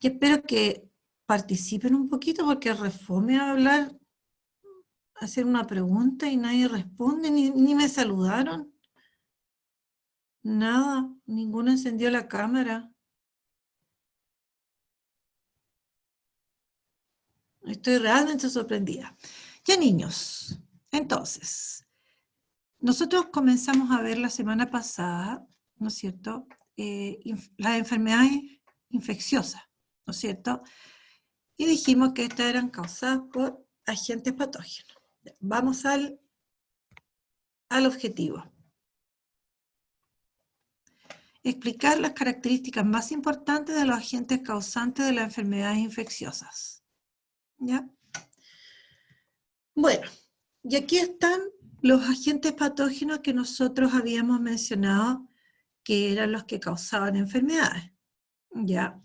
Y espero que participen un poquito porque refome hablar, hacer una pregunta y nadie responde, ni me saludaron. Nada, ninguno encendió la cámara. Estoy realmente sorprendida. Ya, niños, entonces, nosotros comenzamos a ver la semana pasada, ¿no es cierto?, las enfermedades infecciosas, ¿no es cierto? Y dijimos que estas eran causadas por agentes patógenos. Vamos al objetivo. Explicar las características más importantes de los agentes causantes de las enfermedades infecciosas. ¿Ya? Bueno, y aquí están los agentes patógenos que nosotros habíamos mencionado que eran los que causaban enfermedades. ¿Ya?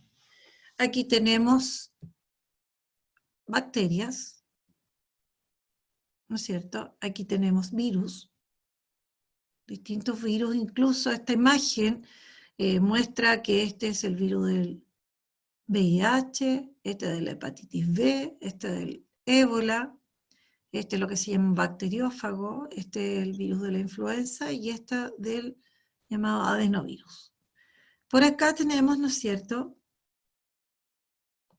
Aquí tenemos bacterias, ¿no es cierto? Aquí tenemos virus, distintos virus, incluso esta imagen muestra que este es el virus del VIH, este de la hepatitis B, este del ébola, este es lo que se llama un bacteriófago, este es el virus de la influenza y este del llamado adenovirus. Por acá tenemos, ¿no es cierto?,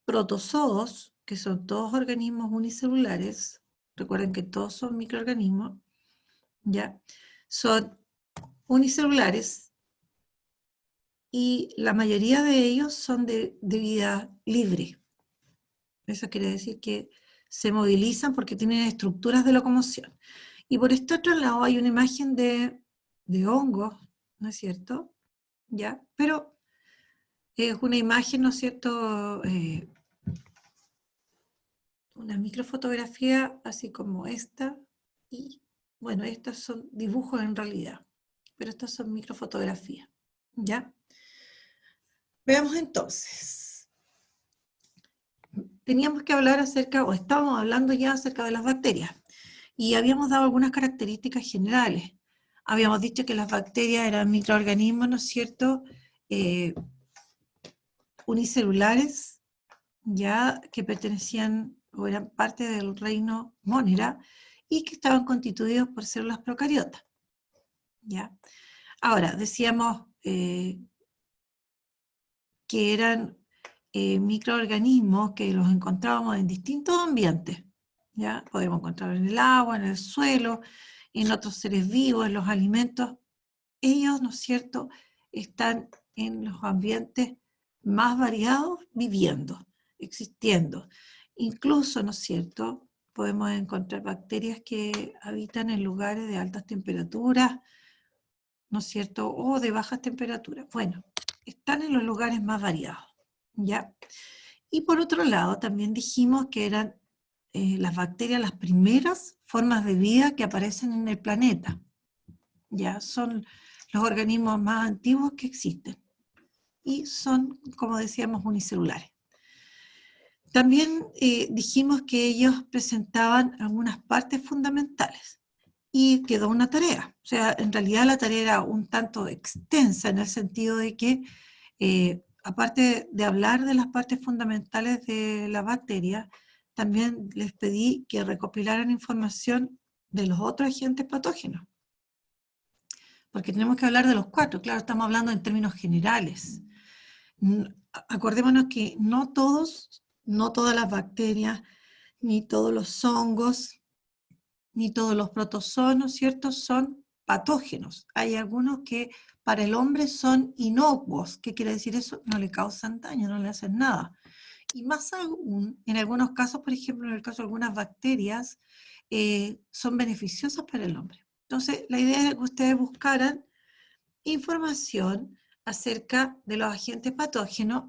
protozoos, que son todos organismos unicelulares, recuerden que todos son microorganismos, ¿ya? Son unicelulares y la mayoría de ellos son de vida libre. Eso quiere decir que se movilizan porque tienen estructuras de locomoción. Y por este otro lado hay una imagen de hongos, ¿no es cierto? ¿Ya? Pero es una imagen, ¿no es cierto?, una microfotografía así como esta, y bueno, estas son dibujos en realidad, pero estas son microfotografías, ¿ya? Veamos entonces. Teníamos que hablar acerca, o estábamos hablando ya acerca de las bacterias, y habíamos dado algunas características generales. Habíamos dicho que las bacterias eran microorganismos, ¿no es cierto?, unicelulares, ya que pertenecían o eran parte del reino Monera y que estaban constituidos por células procariotas. ¿Ya? Ahora, decíamos que eran microorganismos que los encontrábamos en distintos ambientes. ¿Ya? Podemos encontrarlos en el agua, en el suelo, en otros seres vivos, en los alimentos. Ellos, ¿no es cierto?, están en los ambientes más variados viviendo, existiendo. Incluso, ¿no es cierto?, podemos encontrar bacterias que habitan en lugares de altas temperaturas, ¿no es cierto?, o de bajas temperaturas. Bueno, están en los lugares más variados, ¿ya? Y por otro lado, también dijimos que eran las bacterias las primeras formas de vida que aparecen en el planeta. Ya son los organismos más antiguos que existen y son, como decíamos, unicelulares. También dijimos que ellos presentaban algunas partes fundamentales y quedó una tarea. O sea, en realidad la tarea era un tanto extensa en el sentido de que, aparte de hablar de las partes fundamentales de la bacteria, también les pedí que recopilaran información de los otros agentes patógenos. Porque tenemos que hablar de los cuatro, claro, estamos hablando en términos generales. Acordémonos que no todas las bacterias, ni todos los hongos, ni todos los protozoos, ¿no es cierto?, son patógenos. Hay algunos que para el hombre son inocuos. ¿Qué quiere decir eso? No le causan daño, no le hacen nada. Y más aún, en algunos casos, por ejemplo, en el caso de algunas bacterias, son beneficiosas para el hombre. Entonces, la idea es que ustedes buscaran información acerca de los agentes patógenos,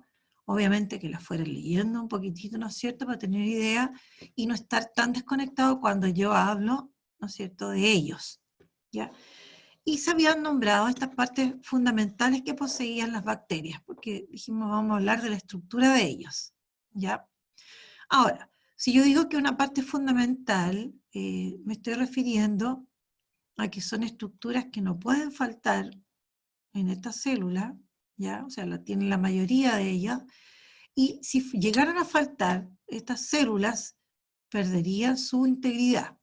obviamente que la fueran leyendo un poquitito, ¿no es cierto?, para tener idea y no estar tan desconectado cuando yo hablo, ¿no es cierto?, de ellos, ¿ya? Y se habían nombrado estas partes fundamentales que poseían las bacterias, porque dijimos, vamos a hablar de la estructura de ellos, ¿ya? Ahora, si yo digo que una parte fundamental, me estoy refiriendo a que son estructuras que no pueden faltar en esta célula, ¿ya? O sea, la tienen la mayoría de ellas, y si llegaran a faltar, estas células perderían su integridad,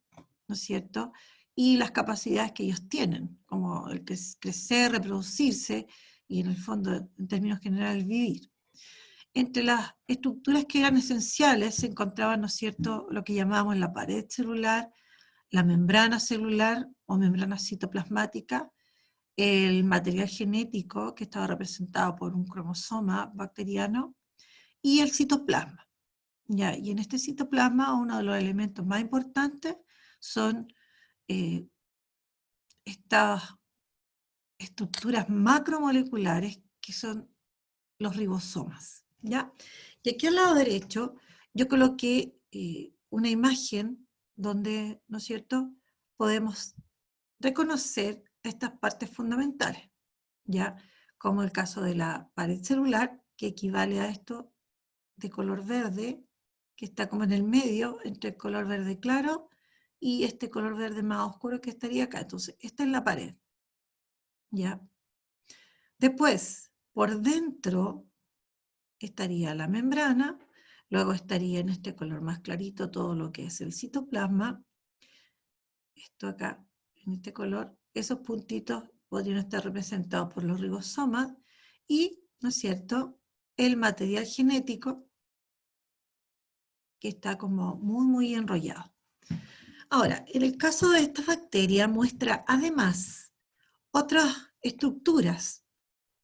¿no es cierto? Y las capacidades que ellos tienen, como el crecer, reproducirse y en el fondo, en términos generales, vivir. Entre las estructuras que eran esenciales se encontraban, ¿no es cierto?, lo que llamábamos la pared celular, la membrana celular o membrana citoplasmática, el material genético que estaba representado por un cromosoma bacteriano y el citoplasma. ¿Ya? Y en este citoplasma uno de los elementos más importantes son estas estructuras macromoleculares que son los ribosomas. ¿Ya? Y aquí al lado derecho yo coloqué una imagen donde, ¿no es cierto?, podemos reconocer estas partes fundamentales, ¿ya? Como el caso de la pared celular, que equivale a esto de color verde, que está como en el medio entre el color verde claro y este color verde más oscuro que estaría acá. Entonces, esta es la pared, ¿ya? Después, por dentro estaría la membrana, luego estaría en este color más clarito todo lo que es el citoplasma, esto acá, en este color, esos puntitos podrían estar representados por los ribosomas y, ¿no es cierto?, el material genético que está como muy enrollado. Ahora, en el caso de esta bacteria muestra además otras estructuras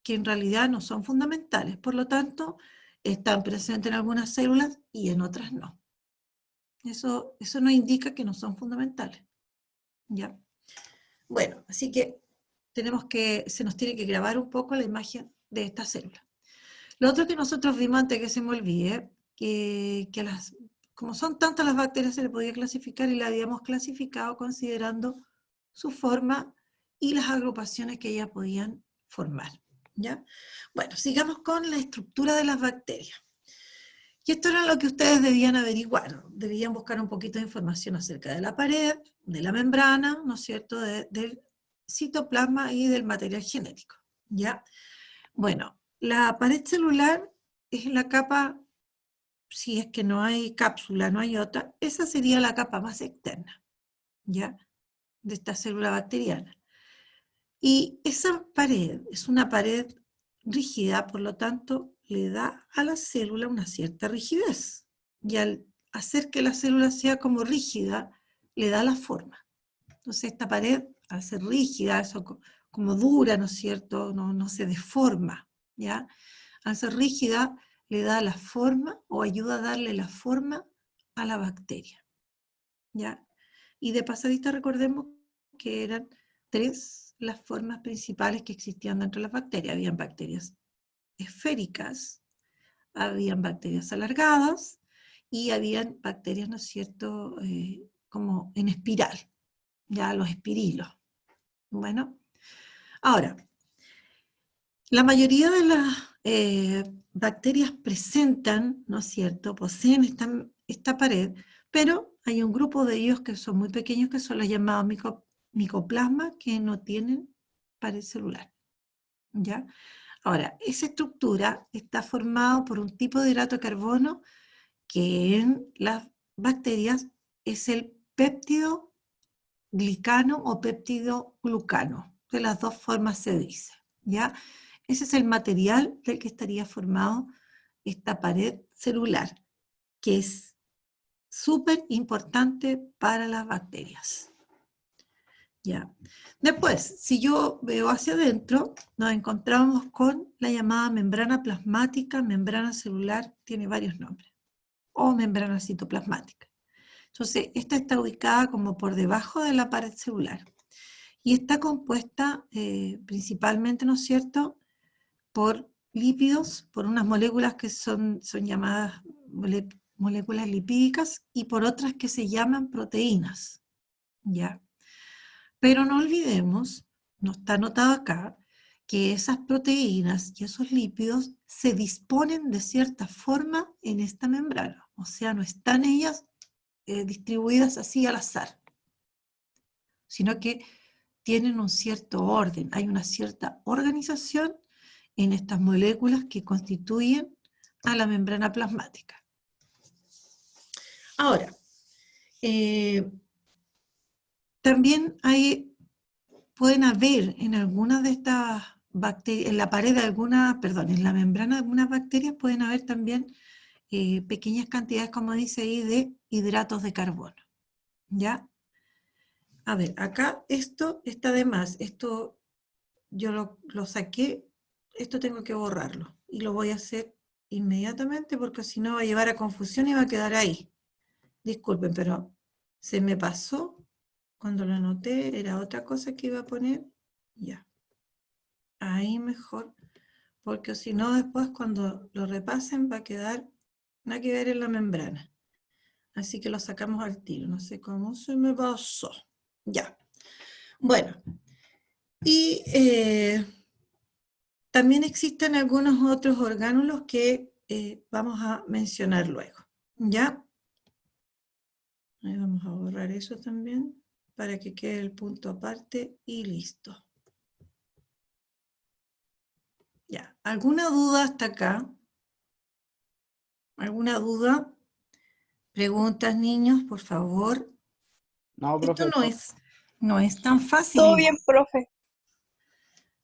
que en realidad no son fundamentales, por lo tanto, están presentes en algunas células y en otras no. Eso nos indica que no son fundamentales, ¿ya? Bueno, así que se nos tiene que grabar un poco la imagen de esta célula. Lo otro que nosotros vimos, antes que se me olvide, que como son tantas las bacterias, se le podía clasificar y la habíamos clasificado considerando su forma y las agrupaciones que ellas podían formar, ¿ya? Bueno, sigamos con la estructura de las bacterias. Y esto era lo que ustedes debían averiguar, debían buscar un poquito de información acerca de la pared, de la membrana, ¿no es cierto?, del citoplasma y del material genético, ¿ya? Bueno, la pared celular es la capa, si es que no hay cápsula, no hay otra, esa sería la capa más externa, ¿ya?, de esta célula bacteriana. Y esa pared es una pared rígida, por lo tanto, le da a la célula una cierta rigidez. Y al hacer que la célula sea como rígida, le da la forma. Entonces esta pared, al ser rígida, eso como dura, ¿no es cierto?, no se deforma, ¿ya? Al ser rígida, le da la forma o ayuda a darle la forma a la bacteria, ¿ya? Y de pasadita recordemos que eran 3 las formas principales que existían dentro de las bacterias. Habían bacterias esféricas, habían bacterias alargadas y habían bacterias, ¿no es cierto?, como en espiral, ya los espirilos. Bueno, ahora, la mayoría de las bacterias presentan, ¿no es cierto?, poseen esta pared, pero hay un grupo de ellos que son muy pequeños, que son los llamados micoplasmas, que no tienen pared celular, ¿ya? Ahora, esa estructura está formada por un tipo de hidrato de carbono que en las bacterias es el péptido glicano o péptido glucano. De las dos formas se dice, ¿ya? Ese es el material del que estaría formado esta pared celular, que es súper importante para las bacterias. ¿Ya? Después, si yo veo hacia adentro, nos encontramos con la llamada membrana plasmática, membrana celular, tiene varios nombres, o membrana citoplasmática. Entonces, esta está ubicada como por debajo de la pared celular y está compuesta principalmente, ¿no es cierto?, por lípidos, por unas moléculas que son llamadas moléculas lipídicas y por otras que se llaman proteínas, ¿ya? Pero no olvidemos, no está anotado acá, que esas proteínas y esos lípidos se disponen de cierta forma en esta membrana, o sea, no están ellas distribuidas así al azar, sino que tienen un cierto orden, hay una cierta organización en estas moléculas que constituyen a la membrana plasmática. Ahora, también pueden haber en algunas de estas bacterias, en la pared de algunas, perdón, en la membrana de algunas bacterias pueden haber también pequeñas cantidades, como dice ahí, de hidratos de carbono. ¿Ya? A ver, acá esto está de más. Esto yo lo saqué, esto tengo que borrarlo. Y lo voy a hacer inmediatamente porque si no va a llevar a confusión y va a quedar ahí. Disculpen, pero se me pasó. Cuando lo anoté era otra cosa que iba a poner. Ya. Ahí mejor. Porque si no después cuando lo repasen va a quedar nada que ver en la membrana. Así que lo sacamos al tiro. No sé cómo se me pasó. Ya. Bueno. Y también existen algunos otros orgánulos que vamos a mencionar luego. ¿Ya? Ahí vamos a borrar eso también para que quede el punto aparte y listo. Ya, ¿alguna duda hasta acá? ¿Alguna duda? Preguntas, niños, por favor. No, Esto profe. no es tan fácil Todo igual. bien, profe.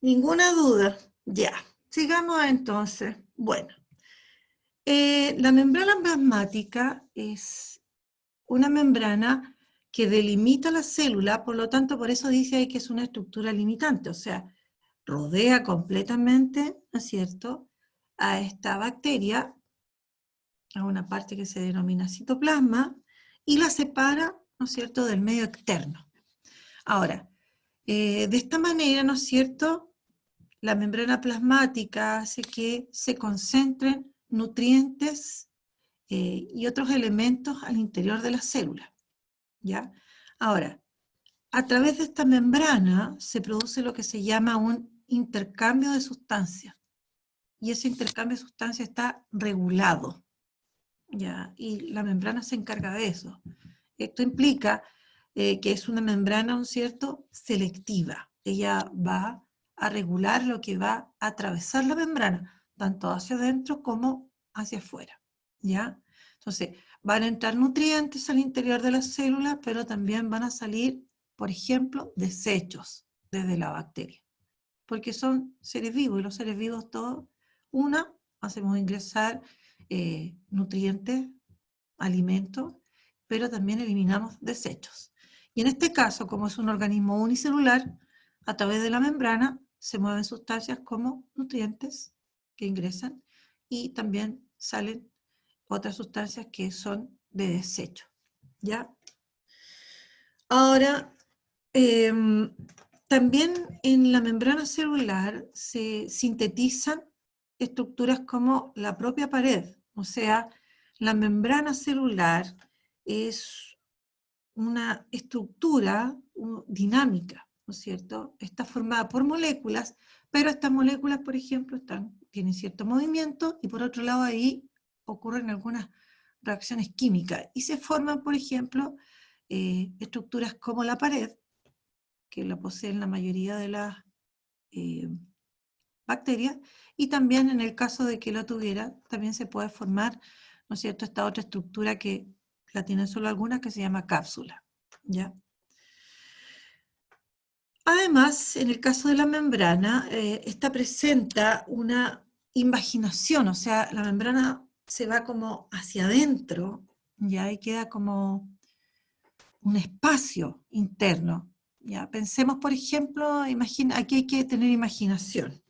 Ninguna duda. Ya, sigamos entonces. Bueno, la membrana plasmática es una membrana que delimita la célula, por lo tanto, por eso dice ahí que es una estructura limitante, o sea, rodea completamente, ¿no es cierto?, a esta bacteria, a una parte que se denomina citoplasma, y la separa, ¿no es cierto?, del medio externo. Ahora, de esta manera, ¿no es cierto?, la membrana plasmática hace que se concentren nutrientes y otros elementos al interior de la célula. ¿Ya? Ahora, a través de esta membrana se produce lo que se llama un intercambio de sustancias. Y ese intercambio de sustancias está regulado. ¿Ya? Y la membrana se encarga de eso. Esto implica que es una membrana, ¿no es cierto?, selectiva. Ella va a regular lo que va a atravesar la membrana, tanto hacia adentro como hacia afuera. ¿Ya? Entonces, van a entrar nutrientes al interior de la célula, pero también van a salir, por ejemplo, desechos desde la bacteria. Porque son seres vivos, y los seres vivos todos, hacemos ingresar nutrientes, alimentos, pero también eliminamos desechos. Y en este caso, como es un organismo unicelular, a través de la membrana se mueven sustancias como nutrientes que ingresan y también salen otras sustancias que son de desecho. ¿Ya? Ahora, también en la membrana celular se sintetizan estructuras como la propia pared, o sea, la membrana celular es una estructura dinámica, ¿no es cierto? Está formada por moléculas, pero estas moléculas, por ejemplo, tienen cierto movimiento y por otro lado ahí ocurren algunas reacciones químicas y se forman, por ejemplo, estructuras como la pared, que la poseen la mayoría de las bacterias, y también en el caso de que la tuviera, también se puede formar, ¿no es cierto?, esta otra estructura que la tienen solo algunas, que se llama cápsula. ¿Ya? Además, en el caso de la membrana, esta presenta una invaginación, o sea, la membrana se va como hacia adentro, ¿ya? Y queda como un espacio interno. ¿Ya? Pensemos, por ejemplo, aquí hay que tener imaginación,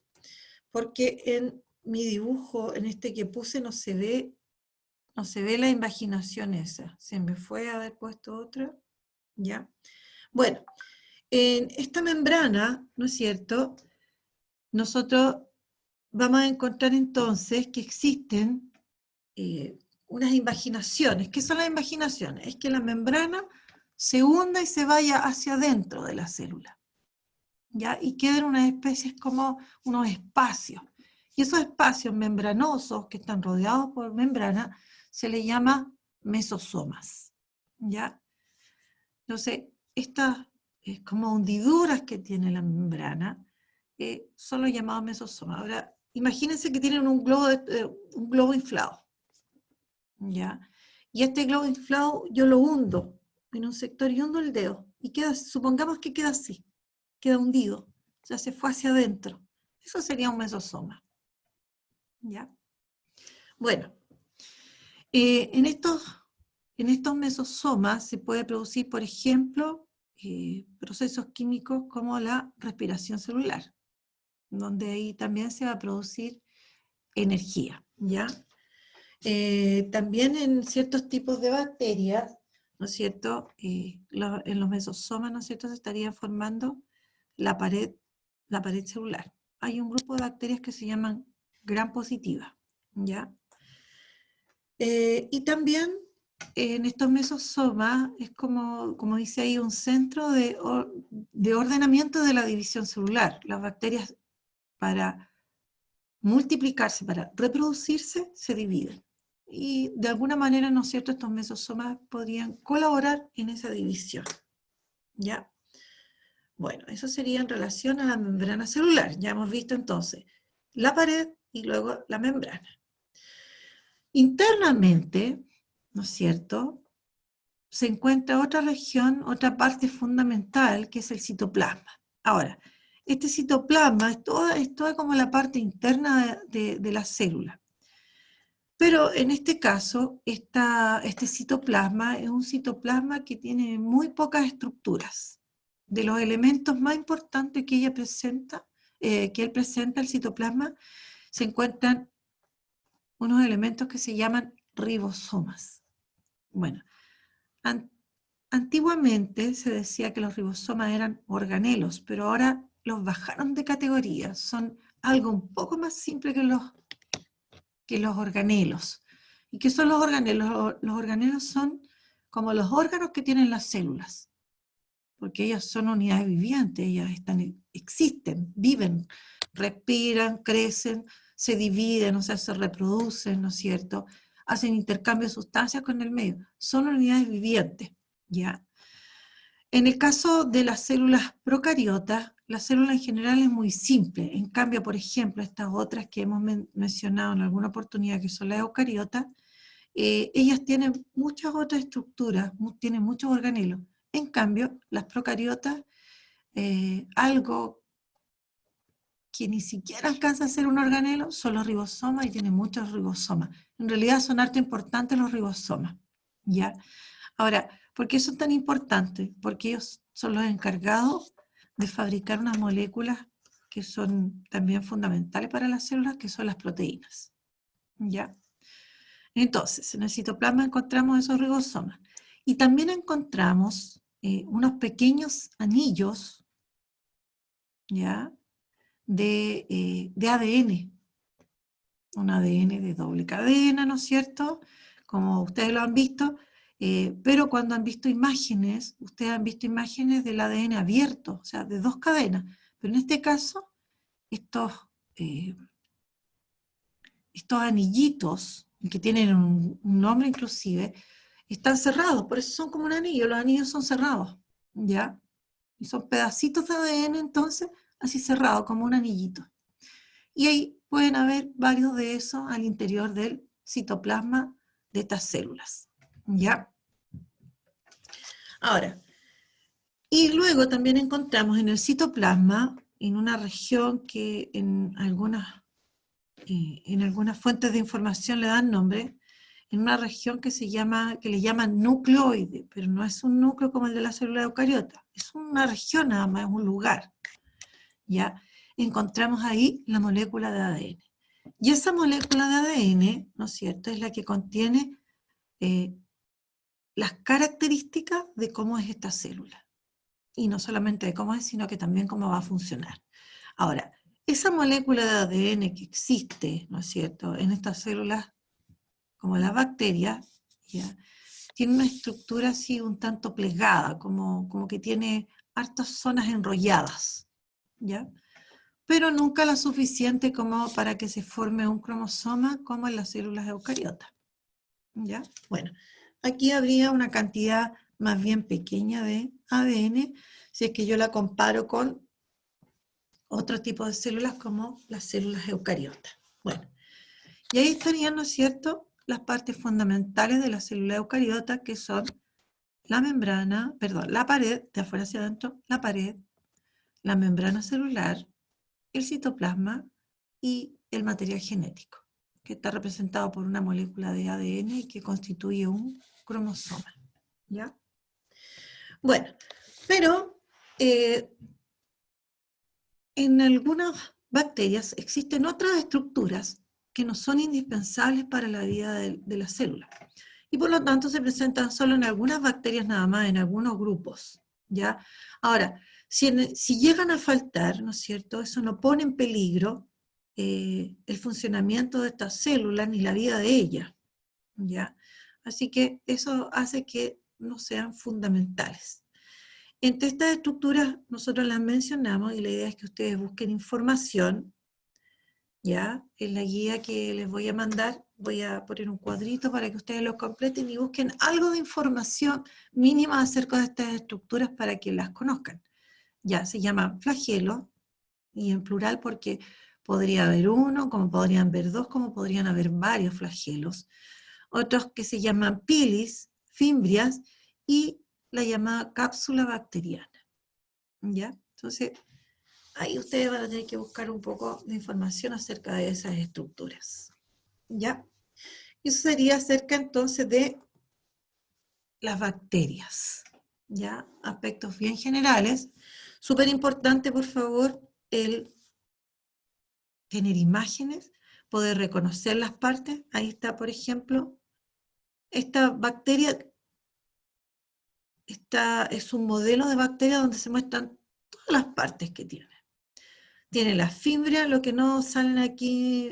porque en mi dibujo, en este que puse, no se ve la invaginación esa. Se me fue a haber puesto otra, ¿ya? Bueno, en esta membrana, ¿no es cierto?, nosotros vamos a encontrar entonces que existen unas invaginaciones. ¿Qué son las invaginaciones? Es que la membrana se hunda y se vaya hacia adentro de la célula, ¿ya? Y queden unas especies como unos espacios. Y esos espacios membranosos que están rodeados por membrana se les llama mesosomas, ¿ya? Entonces, estas como hundiduras que tiene la membrana son los llamados mesosomas. Ahora, imagínense que tienen un globo inflado, ¿ya? Y este globo inflado yo lo hundo en un sector y hundo el dedo, y queda, supongamos que queda así, queda hundido, o sea, se fue hacia adentro. Eso sería un mesosoma, ¿ya? Bueno, en estos mesosomas se puede producir, por ejemplo, procesos químicos como la respiración celular, donde ahí también se va a producir energía, ¿ya? También en ciertos tipos de bacterias, ¿no es cierto? En los mesosomas, ¿no es cierto?, se estaría formando la pared celular. Hay un grupo de bacterias que se llaman gram positivas, ¿ya? Y también en estos mesosomas es como dice ahí, un centro de ordenamiento de la división celular. Las bacterias, para multiplicarse, para reproducirse, se dividen. Y de alguna manera, ¿no es cierto?, estos mesosomas podrían colaborar en esa división, ¿ya? Bueno, eso sería en relación a la membrana celular. Ya hemos visto entonces la pared y luego la membrana. Internamente, ¿no es cierto?, se encuentra otra región, otra parte fundamental, que es el citoplasma. Ahora, este citoplasma es toda como la parte interna de la célula. Pero en este caso, este citoplasma es un citoplasma que tiene muy pocas estructuras. De los elementos más importantes que él presenta, el citoplasma, se encuentran unos elementos que se llaman ribosomas. Bueno, antiguamente se decía que los ribosomas eran organelos, pero ahora los bajaron de categoría. Son algo un poco más simple que los organelos. ¿Y qué son los organelos? Los organelos son como los órganos que tienen las células, porque ellas son unidades vivientes, ellas existen, viven, respiran, crecen, se dividen, o sea, se reproducen, ¿no es cierto?, hacen intercambio de sustancias con el medio, son unidades vivientes, ¿ya? En el caso de las células procariotas, la célula en general es muy simple. En cambio, por ejemplo, estas otras que hemos mencionado en alguna oportunidad, que son las eucariotas, ellas tienen muchas otras estructuras, tienen muchos organelos. En cambio, las procariotas, algo que ni siquiera alcanza a ser un organelo, son los ribosomas, y tienen muchos ribosomas. En realidad son harto importantes los ribosomas, ¿ya? Ahora, ¿por qué son tan importantes? Porque ellos son los encargados de fabricar unas moléculas que son también fundamentales para las células, que son las proteínas, ¿ya? Entonces, en el citoplasma encontramos esos ribosomas. Y también encontramos unos pequeños anillos, ¿ya?, de ADN. Un ADN de doble cadena, ¿no es cierto?, como ustedes lo han visto, pero cuando han visto imágenes, ustedes han visto imágenes del ADN abierto, o sea, de dos cadenas. Pero en este caso, estos anillitos, que tienen un nombre inclusive, están cerrados, por eso son como un anillo, los anillos son cerrados, ¿ya? Y son pedacitos de ADN, entonces, así cerrados, como un anillito. Y ahí pueden haber varios de esos al interior del citoplasma de estas células, ¿ya? Ahora, y luego también encontramos en el citoplasma, en una región que en algunas fuentes de información le dan nombre, en una región que le llaman nucleoide, pero no es un núcleo como el de la célula eucariota, es una región nada más, es un lugar, ¿ya? Encontramos ahí la molécula de ADN. Y esa molécula de ADN, ¿no es cierto?, es la que contiene las características de cómo es esta célula. Y no solamente de cómo es, sino que también cómo va a funcionar. Ahora, esa molécula de ADN que existe, ¿no es cierto?, en estas células, como las bacterias, ¿ya?, tiene una estructura así un tanto plegada, como que tiene hartas zonas enrolladas, ¿ya?, pero nunca lo suficiente como para que se forme un cromosoma como en las células eucariotas, ¿ya? Bueno, aquí habría una cantidad más bien pequeña de ADN, si es que yo la comparo con otro tipo de células como las células eucariotas. Bueno, y ahí estarían, ¿no es cierto?, las partes fundamentales de la célula eucariota, que son la membrana, perdón, la pared, de afuera hacia adentro, la pared, la membrana celular, el citoplasma y el material genético, que está representado por una molécula de ADN y que constituye un cromosoma, ¿ya? Bueno, pero en algunas bacterias existen otras estructuras que no son indispensables para la vida de la célula. Y por lo tanto se presentan solo en algunas bacterias nada más, en algunos grupos, ¿ya? Ahora, si llegan a faltar, ¿no es cierto?, eso no pone en peligro el funcionamiento de estas células ni la vida de ellas, ¿ya? Así que eso hace que no sean fundamentales. Entre estas estructuras nosotros las mencionamos y la idea es que ustedes busquen información, ¿ya? En la guía que les voy a mandar, voy a poner un cuadrito para que ustedes lo completen y busquen algo de información mínima acerca de estas estructuras para que las conozcan. Ya, se llaman flagelos, y en plural porque podría haber uno, como podrían haber dos, como podrían haber varios flagelos. Otros que se llaman pilis, fimbrias, y la llamada cápsula bacteriana. ¿Ya? Entonces, ahí ustedes van a tener que buscar un poco de información acerca de esas estructuras. ¿Ya? Eso sería acerca entonces de las bacterias. ¿Ya? Aspectos bien generales. Súper importante, por favor, el tener imágenes, poder reconocer las partes. Ahí está, por ejemplo, esta bacteria, es un modelo de bacteria donde se muestran todas las partes que tiene. Tiene las fimbrias, lo que no salen aquí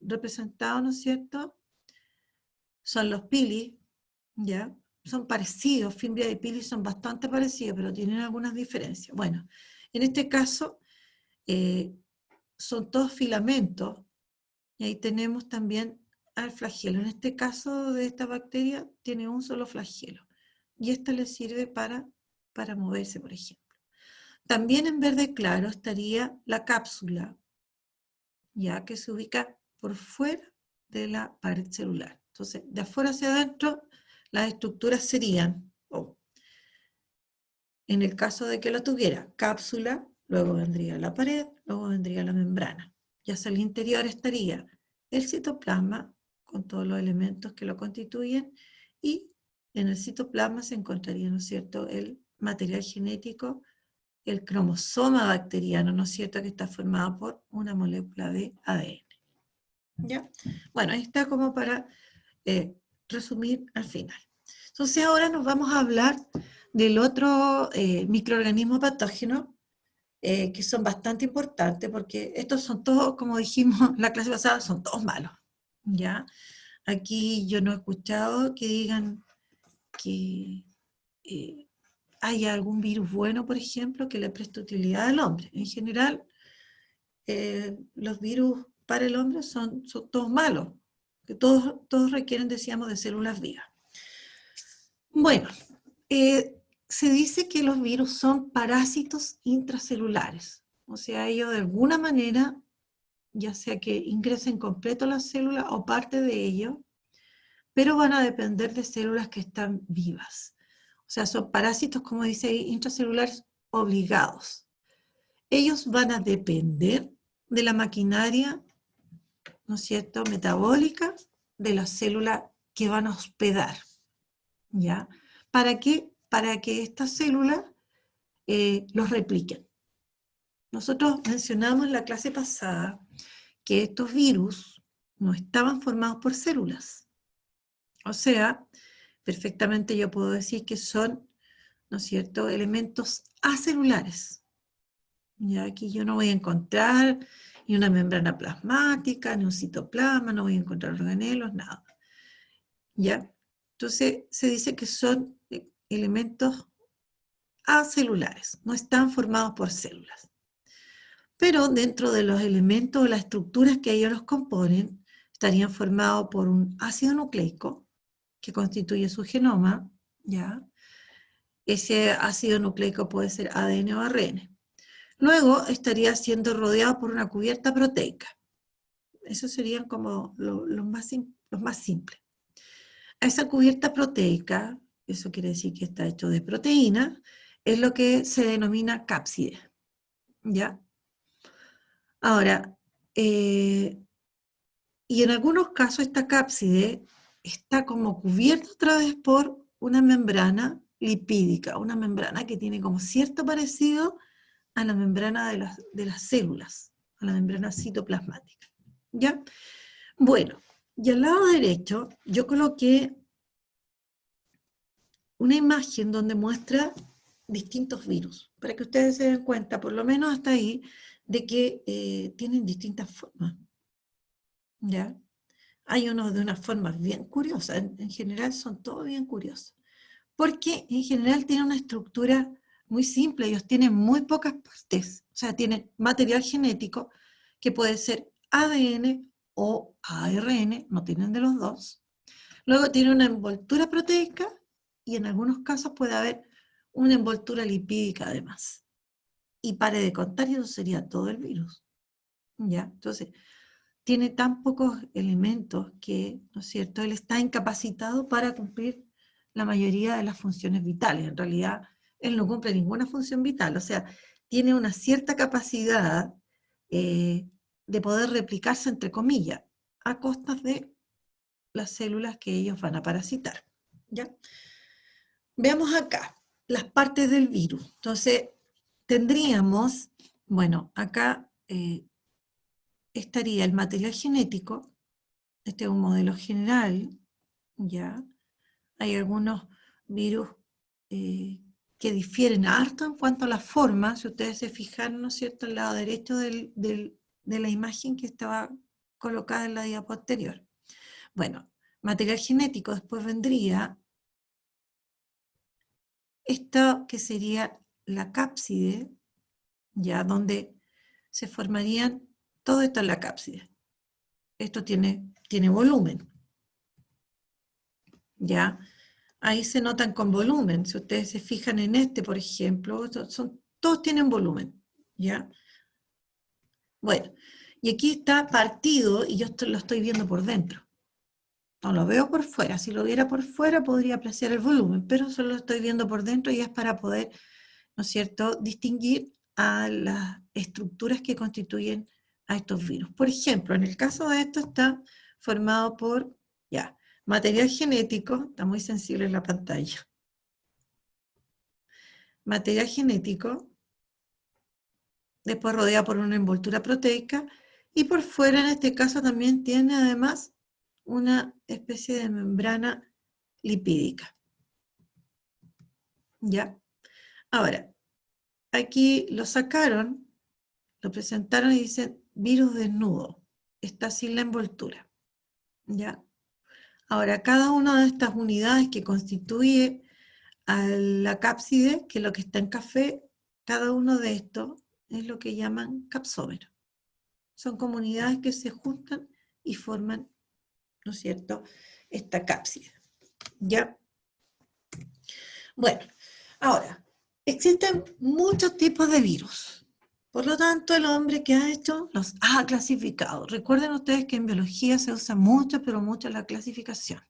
representados, ¿no es cierto? Son los pili, ¿ya? Son parecidos, fimbria y pili son bastante parecidos, pero tienen algunas diferencias. Bueno, en este caso son todos filamentos, y ahí tenemos también al flagelo. En este caso de esta bacteria tiene un solo flagelo, y esta le sirve para moverse, por ejemplo. También en verde claro estaría la cápsula, ya que se ubica por fuera de la pared celular. Entonces, de afuera hacia adentro, las estructuras serían, en el caso de que lo tuviera, cápsula, luego vendría la pared, luego vendría la membrana. Y hacia el interior estaría el citoplasma, con todos los elementos que lo constituyen, y en el citoplasma se encontraría, ¿no es cierto?, el material genético, el cromosoma bacteriano, ¿no es cierto?, que está formado por una molécula de ADN. ¿Ya? Bueno, ahí está como para resumir al final. Entonces ahora nos vamos a hablar del otro microorganismo patógeno, que son bastante importantes, porque estos son todos, como dijimos la clase pasada, son todos malos. ¿Ya? Aquí yo no he escuchado que digan que haya algún virus bueno, por ejemplo, que le preste utilidad al hombre. En general, los virus para el hombre son todos malos, que todos requieren, decíamos, de células vivas. Bueno, se dice que los virus son parásitos intracelulares, o sea, ellos de alguna manera, ya sea que ingresen completo a la célula o parte de ello, pero van a depender de células que están vivas. O sea, son parásitos, como dice ahí, intracelulares obligados. Ellos van a depender de la maquinaria, ¿no es cierto?, metabólica de la célula que van a hospedar, ¿ya? ¿Para qué? Para que estas células los repliquen. Nosotros mencionamos en la clase pasada que estos virus no estaban formados por células. O sea, perfectamente yo puedo decir que son, ¿no es cierto?, elementos acelulares. Ya aquí yo no voy a encontrar ni una membrana plasmática, ni un citoplasma, no voy a encontrar organelos, nada. ¿Ya? Entonces se dice que son elementos acelulares, no están formados por células. Pero dentro de los elementos o las estructuras que ellos los componen, estarían formados por un ácido nucleico, que constituye su genoma, ¿ya? Ese ácido nucleico puede ser ADN o ARN. Luego estaría siendo rodeado por una cubierta proteica. Esos serían como los más simples. A esa cubierta proteica, eso quiere decir que está hecho de proteína, es lo que se denomina cápside. ¿Ya? Ahora, y en algunos casos esta cápside está como cubierta otra vez por una membrana lipídica, una membrana que tiene como cierto parecido a la membrana de las células, a la membrana citoplasmática. ¿Ya? Bueno, y al lado derecho yo coloqué una imagen donde muestra distintos virus, para que ustedes se den cuenta, por lo menos hasta ahí, de que tienen distintas formas. ¿Ya? Hay unos de unas formas bien curiosas, en general son todos bien curiosos, porque en general tienen una estructura muy simple, ellos tienen muy pocas partes, o sea, tienen material genético que puede ser ADN o ARN, no tienen de los dos. Luego tiene una envoltura proteica y en algunos casos puede haber una envoltura lipídica además. Y pare de contar, y eso sería todo el virus. ¿Ya? Entonces, tiene tan pocos elementos que, ¿no es cierto?, él está incapacitado para cumplir la mayoría de las funciones vitales. En realidad, él no cumple ninguna función vital, o sea, tiene una cierta capacidad de poder replicarse, entre comillas, a costas de las células que ellos van a parasitar. ¿Ya? Veamos acá las partes del virus. Entonces, tendríamos, bueno, acá estaría el material genético. Este es un modelo general, ¿ya? Hay algunos virus que difieren harto en cuanto a la forma. Si ustedes se fijaron, ¿no es cierto?, al lado derecho de la imagen que estaba colocada en la diapositiva anterior. Bueno, material genético, después vendría esto que sería la cápside, ya, donde se formarían, todo esto en la cápside. Esto tiene volumen, ¿ya? Ahí se notan con volumen. Si ustedes se fijan en este, por ejemplo, todos tienen volumen, ¿ya? Bueno, y aquí está partido y yo lo estoy viendo por dentro. No lo veo por fuera. Si lo viera por fuera podría apreciar el volumen, pero solo lo estoy viendo por dentro y es para poder, ¿no es cierto?, distinguir a las estructuras que constituyen a estos virus. Por ejemplo, en el caso de esto está formado por, ya, material genético, está muy sensible en la pantalla. Material genético, después rodeado por una envoltura proteica, y por fuera en este caso también tiene además una especie de membrana lipídica. ¿Ya? Ahora, aquí lo sacaron, lo presentaron y dicen virus desnudo, está sin la envoltura. ¿Ya? Ahora, cada una de estas unidades que constituye a la cápside, que es lo que está en café, cada uno de estos es lo que llaman capsómero. Son comunidades que se juntan y forman, ¿no es cierto?, esta cápside. ¿Ya? Bueno, ahora, existen muchos tipos de virus. Por lo tanto, el hombre que ha hecho los ha clasificado. Recuerden ustedes que en biología se usa mucho, pero mucho la clasificación.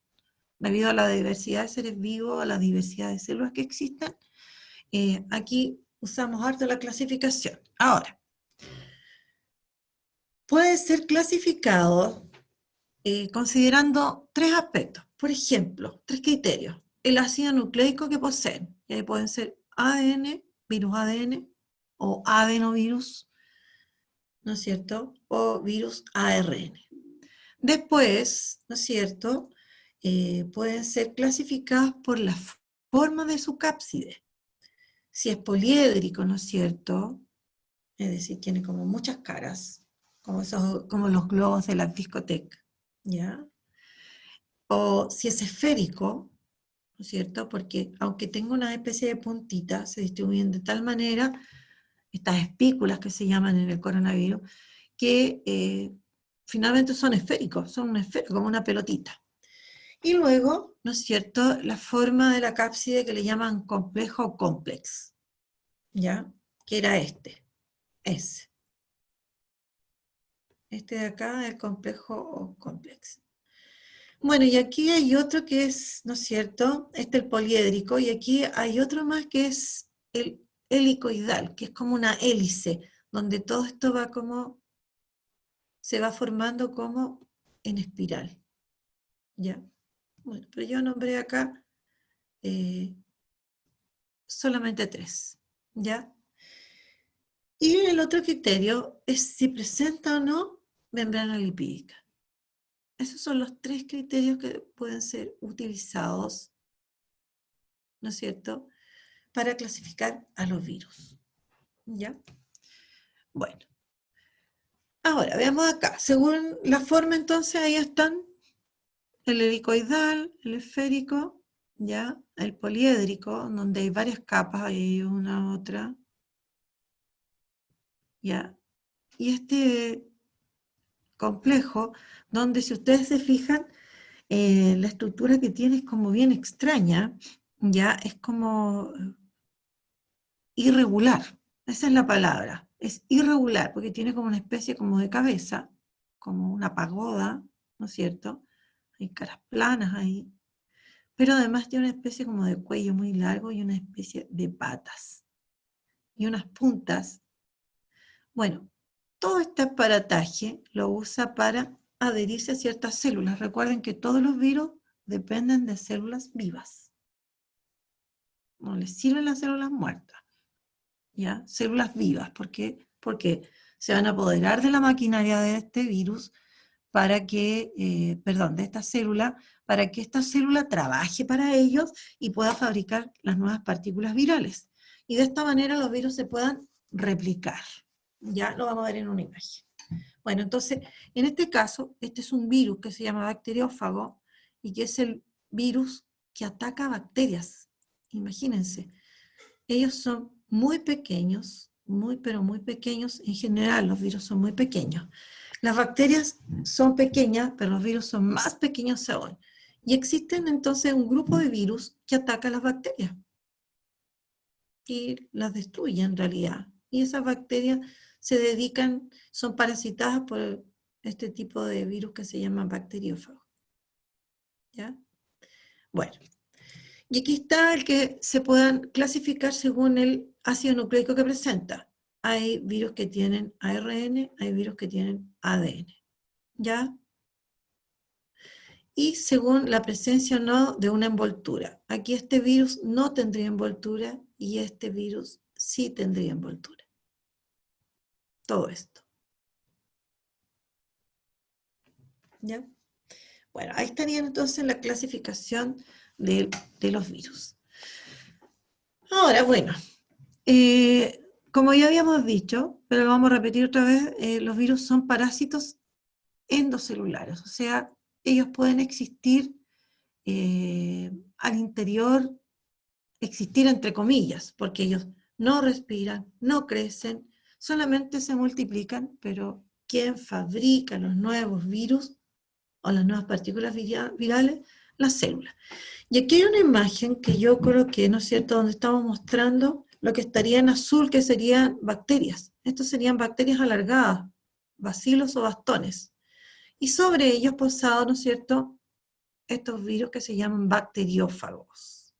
Debido a la diversidad de seres vivos, a la diversidad de células que existen, aquí usamos harto la clasificación. Ahora, puede ser clasificado considerando tres aspectos. Por ejemplo, tres criterios. El ácido nucleico que poseen. Y ahí pueden ser ADN, virus ADN, o adenovirus, ¿no es cierto?, o virus ARN. Después, ¿no es cierto?, pueden ser clasificados por la forma de su cápside. Si es poliédrico, ¿no es cierto?, es decir, tiene como muchas caras, como los globos de la discoteca, ¿ya? O si es esférico, ¿no es cierto?, porque aunque tenga una especie de puntita, se distribuyen de tal manera, estas espículas que se llaman en el coronavirus, que finalmente son esféricos, son una esfera, como una pelotita. Y luego, ¿no es cierto?, la forma de la cápside que le llaman complejo o complex, ¿ya?, que era este. ese. Este de acá es el complejo o complex. Bueno, y aquí hay otro que es, ¿no es cierto? Este es el poliédrico, y aquí hay otro más que es el helicoidal, que es como una hélice, donde todo esto va como, se va formando como en espiral. ¿Ya? Bueno, pero yo nombré acá solamente 3. ¿Ya? Y el otro criterio es si presenta o no membrana lipídica. Esos son los 3 criterios que pueden ser utilizados, ¿no es cierto?, para clasificar a los virus. ¿Ya? Bueno. Ahora, veamos acá. Según la forma, entonces, ahí están el helicoidal, el esférico, ¿ya? El poliédrico, donde hay varias capas, hay una, otra, ¿ya? Y este complejo, donde si ustedes se fijan, la estructura que tiene es como bien extraña, ¿ya? Es como irregular, esa es la palabra, es irregular, porque tiene como una especie como de cabeza, como una pagoda, ¿no es cierto? Hay caras planas ahí, pero además tiene una especie como de cuello muy largo y una especie de patas, y unas puntas. Bueno, todo este aparataje lo usa para adherirse a ciertas células. Recuerden que todos los virus dependen de células vivas. No les sirven las células muertas. ¿Ya? Células vivas, porque se van a apoderar de la maquinaria de este virus para que, de esta célula, para que esta célula trabaje para ellos y pueda fabricar las nuevas partículas virales. Y de esta manera los virus se puedan replicar. Ya lo vamos a ver en una imagen. Bueno, entonces, en este caso, este es un virus que se llama bacteriófago y que es el virus que ataca bacterias. Imagínense. Ellos son muy pequeños, pero muy pequeños. En general, los virus son muy pequeños. Las bacterias son pequeñas, pero los virus son más pequeños aún. Y existen entonces un grupo de virus que ataca a las bacterias y las destruye en realidad. Y esas bacterias se dedican, son parasitadas por este tipo de virus que se llaman bacteriófagos. ¿Ya? Bueno. Y aquí está el que se puedan clasificar según el ácido nucleico que presenta. Hay virus que tienen ARN, hay virus que tienen ADN. ¿Ya? Y según la presencia o no de una envoltura. Aquí este virus no tendría envoltura y este virus sí tendría envoltura. Todo esto. ¿Ya? Bueno, ahí estarían entonces la clasificación de los virus. Ahora, bueno, como ya habíamos dicho, pero lo vamos a repetir otra vez, los virus son parásitos endocelulares, o sea, ellos pueden existir al interior, existir entre comillas, porque ellos no respiran, no crecen, solamente se multiplican, pero ¿quién fabrica los nuevos virus o las nuevas partículas virales? Las células. Y aquí hay una imagen que yo creo que, ¿no es cierto?, donde estamos mostrando lo que estaría en azul, que serían bacterias. Estos serían bacterias alargadas, bacilos o bastones. Y sobre ellos posados, ¿no es cierto?, estos virus que se llaman bacteriófagos.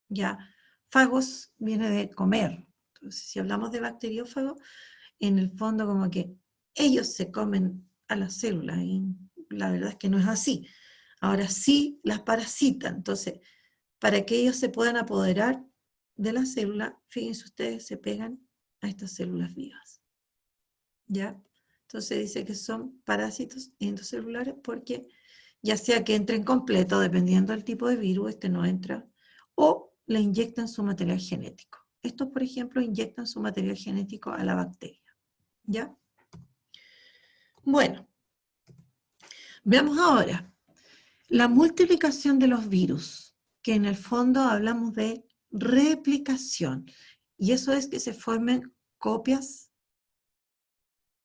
Ya, fagos viene de comer. Entonces, si hablamos de bacteriófagos, en el fondo como que ellos se comen a las células, y la verdad es que no es así. Ahora sí las parasitan. Entonces, para que ellos se puedan apoderar de la célula, fíjense ustedes, se pegan a estas células vivas. ¿Ya? Entonces dice que son parásitos endocelulares porque ya sea que entren completo, dependiendo del tipo de virus, este no entra, o le inyectan su material genético. Estos, por ejemplo, inyectan su material genético a la bacteria. ¿Ya? Bueno, veamos ahora la multiplicación de los virus, que en el fondo hablamos de replicación, y eso es que se formen copias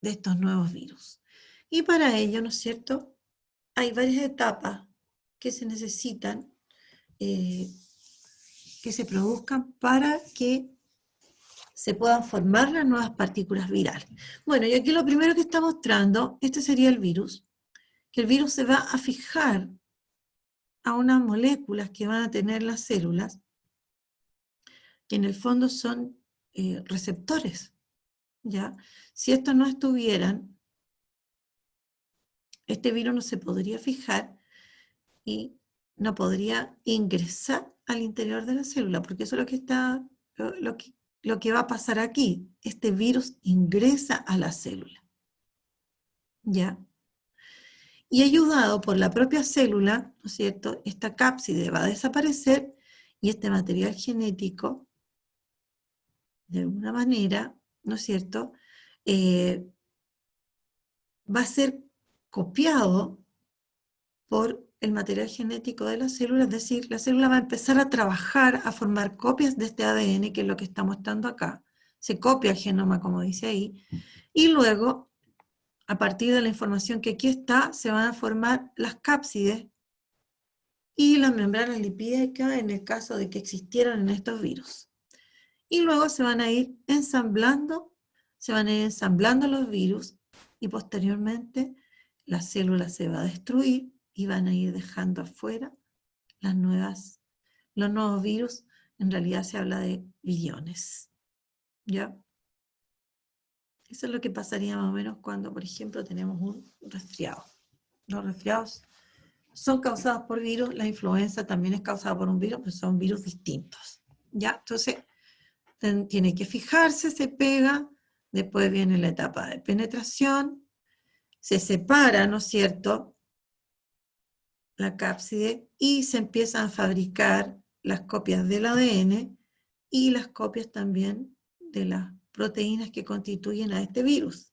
de estos nuevos virus. Y para ello, ¿no es cierto?, hay varias etapas que se necesitan que se produzcan para que se puedan formar las nuevas partículas virales. Bueno, y aquí lo primero que está mostrando, este sería el virus, que el virus se va a fijar a unas moléculas que van a tener las células, que en el fondo son receptores, ¿ya? Si estos no estuvieran, este virus no se podría fijar y no podría ingresar al interior de la célula, porque eso es lo que está, lo que va a pasar aquí. Este virus ingresa a la célula, ¿ya? Y ayudado por la propia célula, ¿no es cierto?, esta cápside va a desaparecer y este material genético, de alguna manera, ¿no es cierto?, va a ser copiado por el material genético de la célula, es decir, la célula va a empezar a trabajar, a formar copias de este ADN, que es lo que está mostrando acá. Se copia el genoma, como dice ahí, y luego, a partir de la información que aquí está, se van a formar las cápsides y las membranas lipídicas en el caso de que existieran en estos virus. Y luego se van a ir ensamblando los virus y posteriormente la célula se va a destruir y van a ir dejando afuera los nuevos virus. En realidad se habla de viriones, ¿ya? Eso es lo que pasaría más o menos cuando, por ejemplo, tenemos un resfriado. Los resfriados son causados por virus, la influenza también es causada por un virus, pero son virus distintos, ¿ya? Entonces, tiene que fijarse, se pega, después viene la etapa de penetración, se separa, ¿no es cierto?, la cápside y se empiezan a fabricar las copias del ADN y las copias también de las proteínas que constituyen a este virus.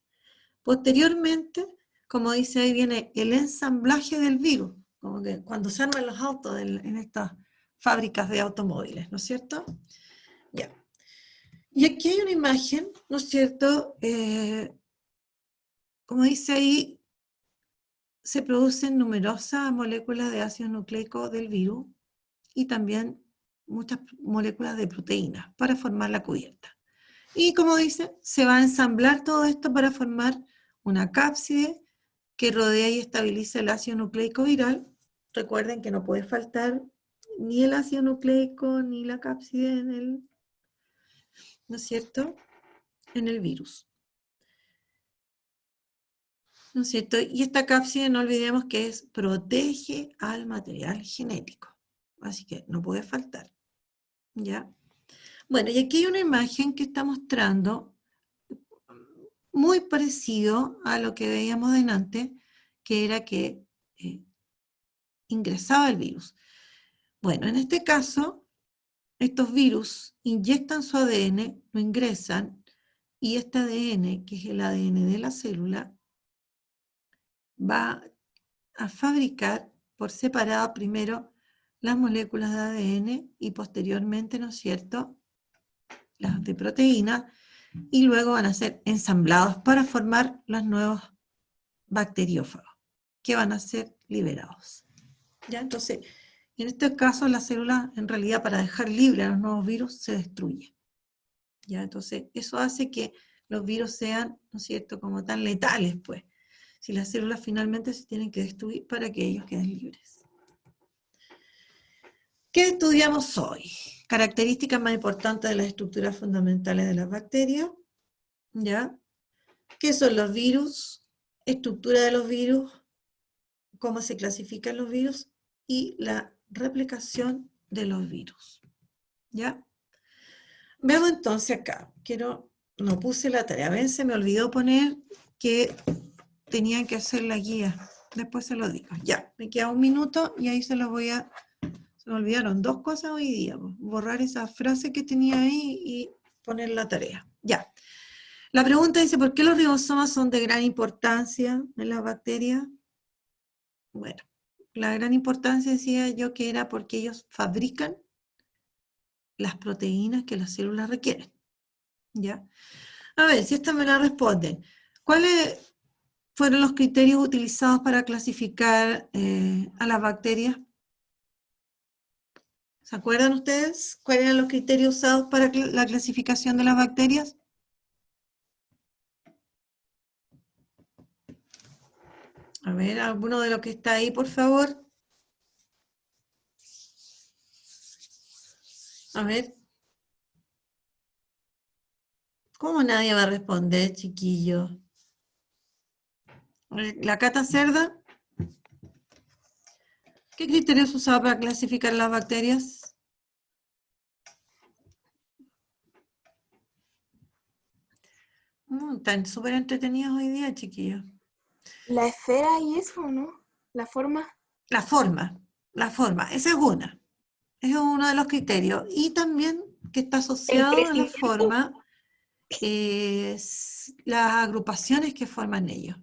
Posteriormente, como dice ahí, viene el ensamblaje del virus, como que cuando se arman los autos en estas fábricas de automóviles, ¿no es cierto? Ya. Y aquí hay una imagen, ¿no es cierto? Como dice ahí, se producen numerosas moléculas de ácido nucleico del virus y también muchas moléculas de proteínas para formar la cubierta. Y como dice, se va a ensamblar todo esto para formar una cápside que rodea y estabiliza el ácido nucleico viral. Recuerden que no puede faltar ni el ácido nucleico ni la cápside en el, ¿no es cierto?, en el virus. ¿No es cierto? Y esta cápside, no olvidemos que protege al material genético. Así que no puede faltar, ¿ya? Bueno, y aquí hay una imagen que está mostrando muy parecido a lo que veíamos delante, que era que ingresaba el virus. Bueno, en este caso, estos virus inyectan su ADN, lo ingresan, y este ADN, que es el ADN de la célula, va a fabricar por separado primero las moléculas de ADN y posteriormente, ¿no es cierto?, las de proteína, y luego van a ser ensamblados para formar los nuevos bacteriófagos que van a ser liberados. ¿Ya? Entonces, en este caso la célula, en realidad, para dejar libre a los nuevos virus, se destruye. ¿Ya? Entonces, eso hace que los virus sean, ¿no es cierto?, como tan letales, pues. Si las células finalmente se tienen que destruir para que ellos queden libres. ¿Qué estudiamos hoy? Características más importantes de las estructuras fundamentales de las bacterias, ¿ya? ¿Qué son los virus? Estructura de los virus, cómo se clasifican los virus y la replicación de los virus, ¿ya? Veamos entonces acá. No puse la tarea, ven, se me olvidó poner que tenían que hacer la guía. Después se lo digo. Ya, me queda un minuto y ahí se los voy a... Se me olvidaron dos cosas hoy día. Borrar esa frase que tenía ahí y poner la tarea. Ya. La pregunta dice, ¿por qué los ribosomas son de gran importancia en las bacterias? Bueno, la gran importancia decía yo que era porque ellos fabrican las proteínas que las células requieren. ¿Ya? A ver, si esta me la responden. ¿Cuáles fueron los criterios utilizados para clasificar a las bacterias? ¿Se acuerdan ustedes cuáles eran los criterios usados para la clasificación de las bacterias? A ver, alguno de los que está ahí, por favor. A ver. ¿Cómo nadie va a responder, chiquillo? ¿La Cata Cerda? ¿Qué criterios usaba para clasificar las bacterias? Están súper entretenidos hoy día, chiquillos. La esfera y eso, ¿no? La forma. La forma, esa es una. Es uno de los criterios. Y también que está El asociado a la crecimiento. forma es las agrupaciones que forman ellos.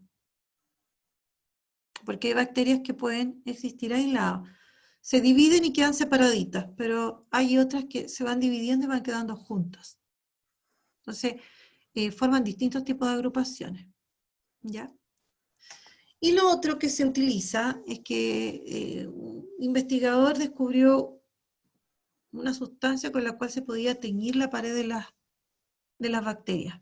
Porque hay bacterias que pueden existir aisladas. Se dividen y quedan separaditas, pero hay otras que se van dividiendo y van quedando juntas. Entonces, forman distintos tipos de agrupaciones. ¿Ya? Y lo otro que se utiliza es que un investigador descubrió una sustancia con la cual se podía teñir la pared de las bacterias.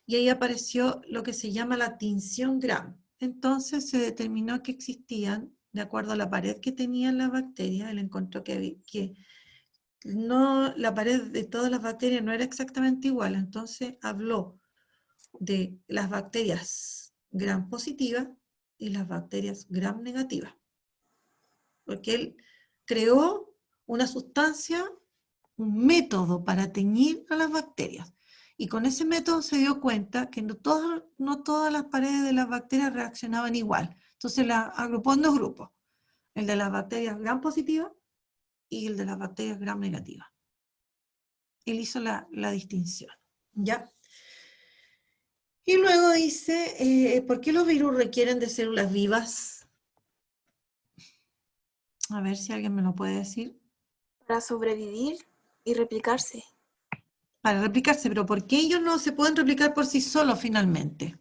Y ahí apareció lo que se llama la tinción Gram. Entonces se determinó que existían, de acuerdo a la pared que tenían las bacterias, él encontró que no, la pared de todas las bacterias no era exactamente igual, entonces habló de las bacterias Gram positivas y las bacterias Gram negativas. Porque él creó una sustancia, un método para teñir a las bacterias. Y con ese método se dio cuenta que no todas las paredes de las bacterias reaccionaban igual. Entonces las agrupó en dos grupos, el de las bacterias gram positivas y el de las bacterias gram negativas. Él hizo la distinción, ¿ya? Y luego dice, ¿por qué los virus requieren de células vivas? A ver si alguien me lo puede decir. Para sobrevivir y replicarse. Para replicarse, pero ¿por qué ellos no se pueden replicar por sí solos finalmente?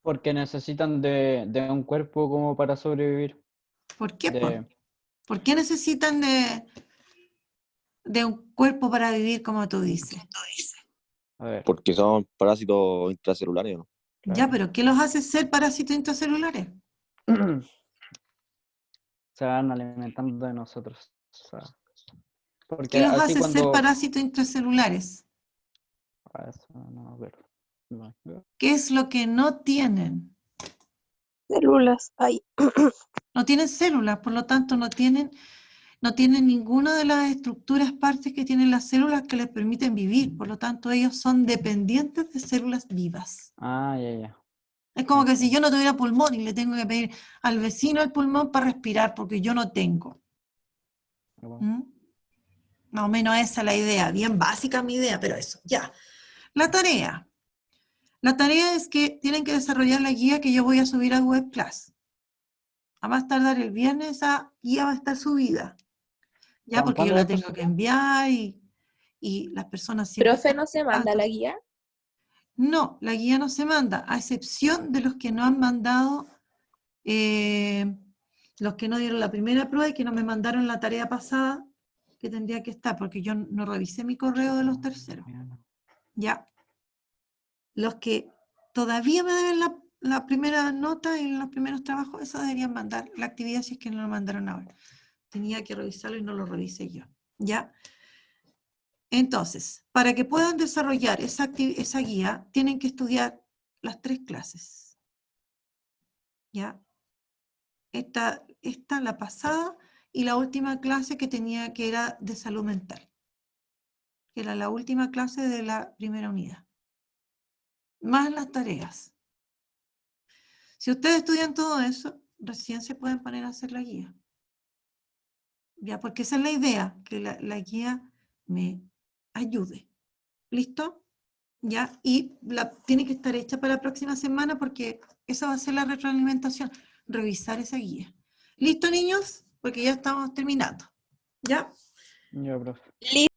Porque necesitan de un cuerpo como para sobrevivir. ¿Por qué? De, ¿Por qué necesitan de un cuerpo para vivir, como tú dices? a ver, Porque son parásitos intracelulares, ¿no? Ya, claro. pero ¿qué los hace ser parásitos intracelulares? Se van alimentando de nosotros. O sea, porque ¿Qué los así hace ser cuando... parásitos intracelulares? Eso no me acuerdo. No. ¿Qué es lo que no tienen? Células. Ay. No tienen células, por lo tanto no tienen ninguna de las estructuras, partes que tienen las células que les permiten vivir. Por lo tanto, ellos son dependientes de células vivas. Ah, ya. Es como que si Entiendo. yo no tuviera pulmón y le tengo que pedir al vecino el pulmón para respirar porque yo no tengo. ¿Mm? Más o menos esa es la idea, bien básica mi idea, pero eso, ya. La tarea. La tarea es que tienen que desarrollar la guía que yo voy a subir a Web Class. A más tardar el viernes esa guía va a estar subida. Ya, porque yo ¿Cuándo va a la estar tengo que subida? enviar y las personas siempre ¿Profe están no se manda la guía? No, la guía no se manda, a excepción de los que no han mandado, los que no dieron la primera prueba y que no me mandaron la tarea pasada, que tendría que estar, porque yo no revisé mi correo de los terceros. Ya. Los que todavía me deben la primera nota y los primeros trabajos, eso deberían mandar la actividad si es que no lo mandaron ahora. Tenía que revisarlo y no lo revisé yo. ¿Ya? Entonces, para que puedan desarrollar esa guía, tienen que estudiar las 3 clases. ¿Ya? Esta, la pasada, y la última clase que era de salud mental. Que era la última clase de la primera unidad. Más las tareas. Si ustedes estudian todo eso, recién se pueden poner a hacer la guía. Ya, porque esa es la idea, que la guía me ayude. ¿Listo? Ya, y tiene que estar hecha para la próxima semana porque esa va a ser la retroalimentación, revisar esa guía. ¿Listo, niños? Porque ya estamos terminando. ¿Ya? Ya, profe. Listo.